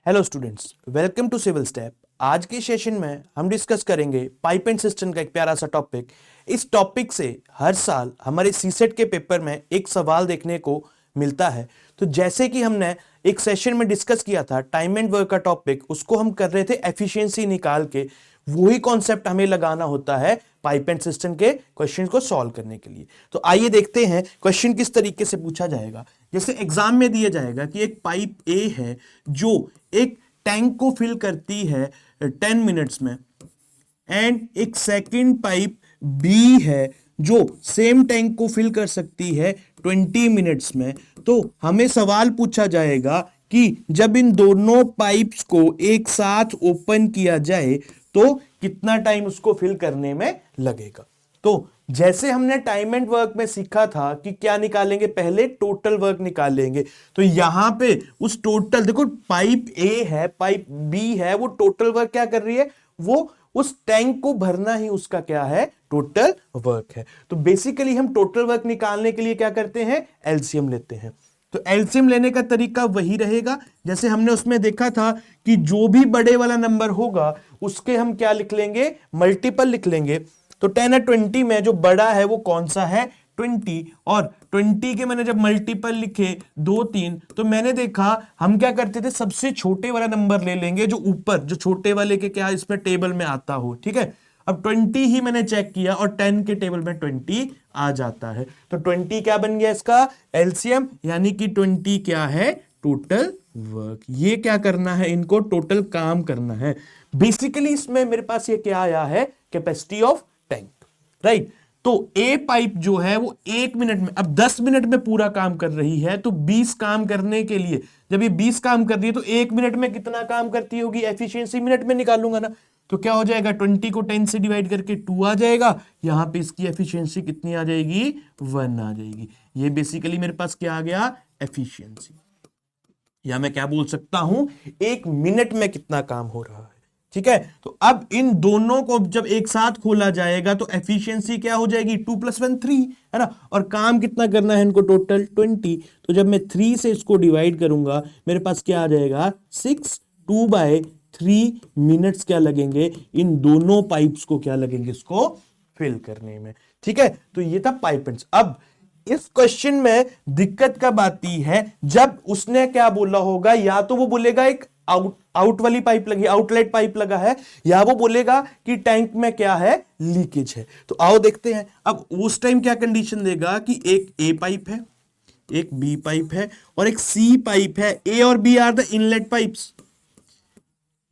Hello students, welcome to civil step. आज के session में हम डिस्कस करेंगे पाइप एंड सिस्टम का एक प्यारा सा टॉपिक। इस टॉपिक से हर साल हमारे सीसेट के पेपर में एक सवाल देखने को मिलता है। तो जैसे कि हमने एक सेशन में डिस्कस किया था टाइम एंड वर्क का टॉपिक, उसको हम कर रहे थे एफिशिएंसी निकाल के। वही कॉन्सेप्ट हमें लगाना होता है पाइप एंड सिस्टम के क्वेश्चन को सॉल्व करने के लिए। तो आइए देखते हैं क्वेश्चन किस तरीके से पूछा जाएगा। जैसे एग्जाम में दिया जाएगा कि एक पाइप ए है जो एक टैंक को फिल करती है 10 मिनट्स में, एंड एक सेकंड पाइप बी है जो सेम टैंक को फिल कर सकती है 20 मिनट्स में। तो हमें सवाल पूछा जाएगा कि जब इन दोनों पाइप्स को एक साथ ओपन किया जाए तो कितना टाइम उसको फिल करने में लगेगा। तो जैसे हमने टाइम एंड वर्क में सीखा था कि क्या निकालेंगे, पहले टोटल वर्क निकालेंगे। तो यहां पे उस टोटल, देखो पाइप ए है, पाइप बी है, वो टोटल वर्क क्या कर रही है, वो उस टैंक को भरना ही उसका क्या है, टोटल वर्क है। तो बेसिकली हम टोटल वर्क निकालने के लिए क्या करते हैं, एलसीएम लेते हैं। तो एलसीएम लेने का तरीका वही रहेगा जैसे हमने उसमें देखा था कि जो भी बड़े वाला नंबर होगा उसके हम क्या लिख लेंगे, मल्टीपल लिख लेंगे। तो 10 और 20 में जो बड़ा है वो कौन सा है, 20। और 20 के मैंने जब मल्टीपल लिखे 2 3, तो मैंने देखा हम क्या करते थे, सबसे छोटे वाला नंबर ले लेंगे जो ऊपर, जो छोटे वाले के क्या इसमें टेबल में आता हो। ठीक है, अब 20 ही मैंने चेक किया और 10 के टेबल में 20 आ जाता है। तो 20 क्या बन गया इसका एलसीएम, यानी कि 20 क्या है, टोटल वर्क। ये क्या करना है, इनको टोटल काम करना है। बेसिकली इसमें मेरे पास ये क्या आया है, कैपेसिटी ऑफ टैंक, राइट। तो ए पाइप जो है वो 1 मिनट में, अब 10 मिनट में पूरा काम कर रही है, तो 20 काम करने के लिए, जब ये 20 काम कर रही है तो 1 मिनट में कितना काम करती होगी, एफिशिएंसी मिनट में निकालूंगा ना। तो क्या हो जाएगा, 20 को 10 से डिवाइड करके 2 आ जाएगा, यहां पे इसकी एफिशिएंसी कितनी आ जाएगी, 1 आ जाएगी। ये बेसिकली मेरे पास क्या आ गया, एफिशिएंसी। या मैं क्या बोल सकता हूं, 1 मिनट में कितना काम हो रहा है। ठीक है, तो अब इन दोनों को जब एक साथ खोला जाएगा तो एफिशिएंसी क्या हो जाएगी, 2 + 1 3, है ना। और काम कितना करना है इनको, टोटल 20। तो जब मैं 3 से इसको डिवाइड करूंगा मेरे पास क्या आ जाएगा, 6। 2/3 मिनट्स क्या लगेंगे, इन दोनों पाइप्स को क्या लगेंगे, इसको फिल करने में। ठीक है, तो ये था पाइप एंड। अब इस क्वेश्चन में दिक्कत कब आती है, जब उसने क्या बोला होगा, या तो वो बोलेगा एक आउट वाली पाइप लगी, आउटलेट पाइप लगा है, या वो बोलेगा कि टैंक में क्या है, लीकेज है। तो आओ देखते हैं। अब उस टाइम क्या कंडीशन देगा कि एक ए पाइप है, एक बी पाइप है और एक सी पाइप है। ए और B are the inlet pipes,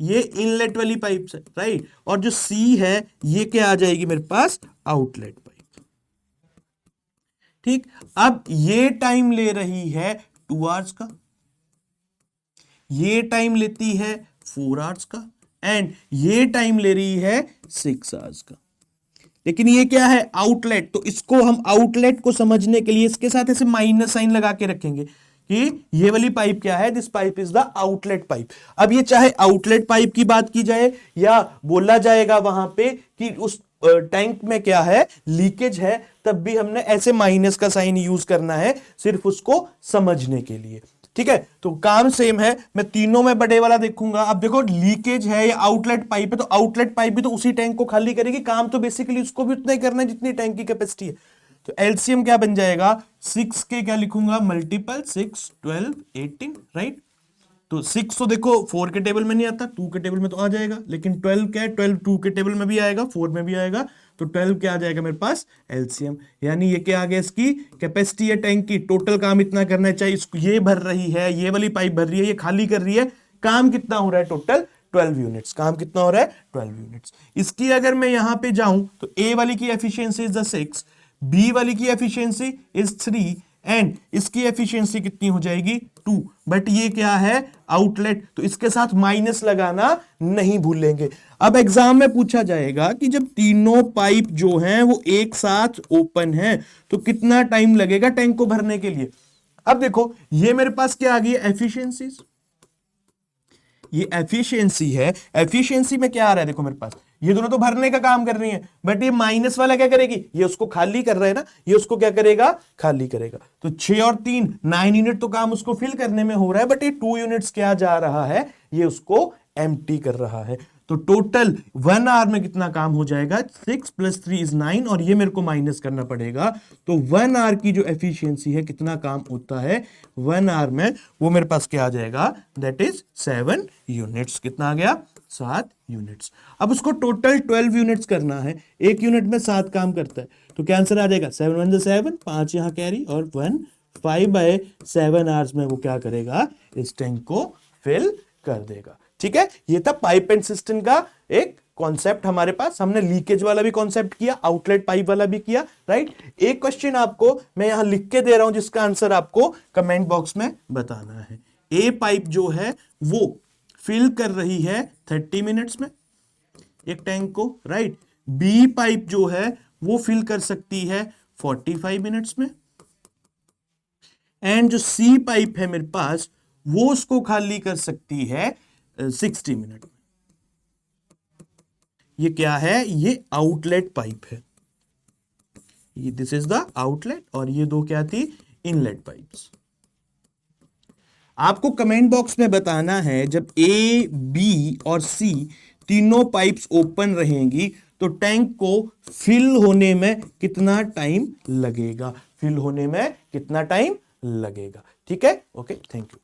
ये इनलेट वाली पाइप्स है, राइट। और जो सी है ये क्या आ जाएगी मेरे पास, आउटलेट पाइप। ठीक, अब ये टाइम ले रही है 2 आवर्स का, ये टाइम लेती है 4 आवर्स का, एंड ये टाइम ले रही है 6 आवर्स का। लेकिन ये क्या है, आउटलेट। तो इसको हम आउटलेट को समझने के लिए इसके साथ ऐसे माइनस साइन लगा के रखेंगे कि ये वाली पाइप क्या है, this pipe is the outlet pipe. अब ये चाहे आउटलेट पाइप की बात की जाए या बोला जाएगा वहां पे कि उस टैंक में क्या है, लीकेज है, तब भी हमने ऐसे माइनस का साइन यूज करना है, सिर्फ उसको समझने के लिए। ठीक है, तो काम सेम है, मैं तीनों में बड़े वाला देखूंगा। अब देखो लीकेज है या आउटलेट पाइप है, तो आउटलेट पाइप भी तो उसी टैंक को खाली करेगी, काम तो बेसिकली उसको भी उतना ही करना है जितनी टैंक की कैपेसिटी है। तो एलसीएम क्या बन जाएगा, 6 के क्या लिखूंगा, मल्टीपल 6 12 18, राइट। तो 6 तो देखो 4 के टेबल में नहीं आता, 2 के टेबल में तो आ जाएगा, लेकिन 12 क्या है, 12 2 के टेबल में भी आएगा, 4 में भी आएगा। तो 12 क्या आ जाएगा मेरे पास, एलसीएम। यानी ये क्या आ गया, इसकी कैपेसिटी है टैंक की, टोटल काम इतना करना है, चाहे इसको ये भर रही है, ये वाली पाइप भर रही है, ये खाली कर रही है, काम कितना हो रहा है, टोटल 12 यूनिट्स। काम कितना हो रहा है, 12 यूनिट्स। इसकी अगर मैं यहां पे जाऊं तो ए वाली की एफिशिएंसी इज द 6, बी वाली की एफिशिएंसी इज 3, एंड इसकी एफिशिएंसी कितनी हो जाएगी, 2। बट ये क्या है, आउटलेट, तो इसके साथ माइनस लगाना नहीं भूलेंगे। अब एग्जाम में पूछा जाएगा कि जब तीनों पाइप जो हैं वो एक साथ ओपन है तो कितना टाइम लगेगा टैंक को भरने के लिए। अब देखो ये मेरे पास क्या आ गई, एफिशिएंसीज। ये एफिशिएंसी है, एफिशिएंसी में क्या आ रहा है, देखो मेरे पास ये दोनों तो भरने का काम कर रही है, बट ये माइनस वाला क्या करेगी, ये उसको खाली कर रहा है ना, ये उसको क्या करेगा, खाली करेगा। तो 6 और 3 9 यूनिट तो काम उसको फिल करने में हो रहा है, बट ये 2 यूनिट्स क्या जा रहा है, ये उसको एम्प्टी कर रहा है। तो टोटल 1 आवर में कितना काम हो जाएगा, 6 + 3 = 9, और ये मेरे को माइनस करना पड़ेगा। तो 1 आवर की जो एफिशिएंसी है, कितना काम होता है 1 आवर में, वो मेरे पास क्या आ जाएगा, दैट इज 7 यूनिट्स। कितना आ गया, 7 यूनिट्स। अब उसको टोटल 12 यूनिट्स करना है, एक यूनिट में 7 काम करता है, तो क्या आंसर आ जाएगा, 7 × 1 = 7, 5 यहां कैरी और 1, 5/7 आवर्स में वो क्या करेगा, इस टैंक को फिल कर देगा। ठीक है, ये था पाइप एंड सिस्टम का एक कॉन्सेप्ट हमारे पास। हमने लीकेज वाला भी कॉन्सेप्ट किया, आउटलेट पाइप वाला भी किया, राइट। एक क्वेश्चन आपको मैं यहां लिख के दे रहा हूं, जिसका आंसर आपको कमेंट बॉक्स में बताना है। ए पाइप जो है वो फिल कर रही है 30 मिनट्स में एक टैंक को, राइट। बी पाइप जो है वो फिल कर सकती है 45 मिनट्स में, एंड जो सी पाइप है मेरे पास, वो उसको खाली कर सकती है 60 मिनट में। ये क्या है, ये आउटलेट पाइप है, ये दिस इज द आउटलेट, और ये दो क्या थी, इनलेट पाइप्स। आपको कमेंट बॉक्स में बताना है, जब ए, बी और सी तीनों पाइप्स ओपन रहेंगी तो टैंक को फिल होने में कितना टाइम लगेगा, फिल होने में कितना टाइम लगेगा। ठीक है, ओके, थैंक यू।